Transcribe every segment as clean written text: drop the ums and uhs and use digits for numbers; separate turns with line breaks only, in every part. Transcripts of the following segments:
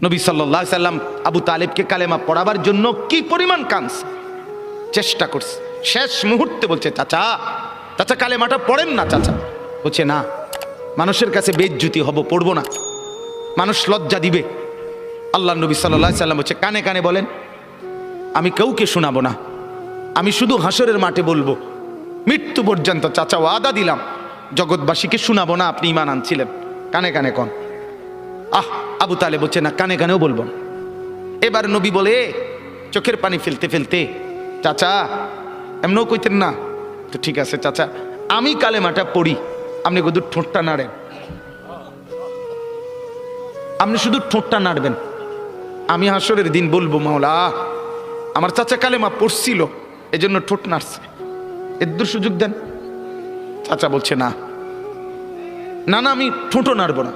নবী সাল্লাল্লাহু আলাইহি সাল্লাম আবু তালেবকে কালেমা পড়াবার জন্য কি পরিমাণ কাঁদছে, চেষ্টা করছে। শেষ মুহূর্তে বলছে, চাচা চাচা কালেমাটা পড়েন না চাচা। বলছে না, মানুষের কাছে বেইজ্জতি হব, পড়বো না, মানুষ লজ্জা দিবে। আল্লাহ নবী সাল্লাল্লাহু আলাইহি সাল্লাম বলছে, কানে কানে বলেন, আমি কাউকে শোনাবো না, আমি শুধু হাসরের মাঠে বলবো, মৃত্যু পর্যন্ত চাচা ওয়াদা দিলাম জগৎবাসীকে শোনাবো না আপনি ঈমান আনছিলেন, কানে কানে কন। আবু তালেব বলছে না, কানে কানেও বলবো না। এবার নবী বলে চোখের পানি ফেলতে ফেলতে, চাচা এমনও কইতেন না তো, ঠিক আছে চাচা আমি কালেমাটা পড়ি, আপনি শুধু ঠোঁটটা নাড়েন, আপনি শুধু ঠোঁটটা নাড়বেন, আমি হাসরের দিন বলবো মাওলা আমার চাচা কালেমা পড়ছিল এজন্য ঠোঁট নাড়ছে, এর সুযোগ দেন। চাচা বলছে না না না, আমি ঠোঁটও নাড়বো না।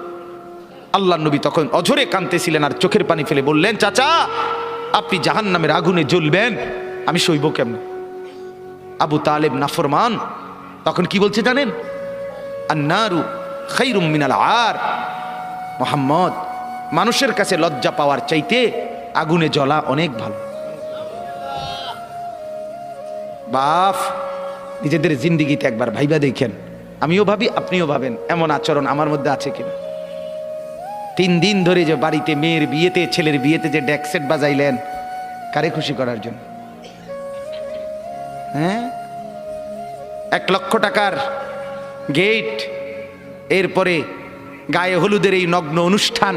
আল্লাহ নবী তখন অঝরে কাঁদতেছিলেন আর চোখের পানি ফেলে বললেন, চাচা আপনি জাহান্নামের আগুনে জ্বলবেন, আমি সইব কেমনে? আবু তালেব নাফরমান তখন কি বলছে জানেন? আন্নারু খায়রুম মিনাল আর, মুহাম্মদ মানুষের কাছে লজ্জা পাওয়ার চাইতে আগুনে জ্বলা অনেক ভালো। বাপ নিজেদের জিন্দিগিতে একবার ভাইবা দেখেন, আমিও ভাবি আপনিও ভাবেন এমন আচরণ আমার মধ্যে আছে কিনা। 3 দিন ধরে যে বাড়িতে মেয়ের বিয়েতে ছেলের বিয়েতে যে ডেকসেট বাজাইলেন, কারে খুশি করার জন্য? হ্যাঁ, 1 লক্ষ টাকার গেট, এরপরে গায়ে হলুদের এই নগ্ন অনুষ্ঠান,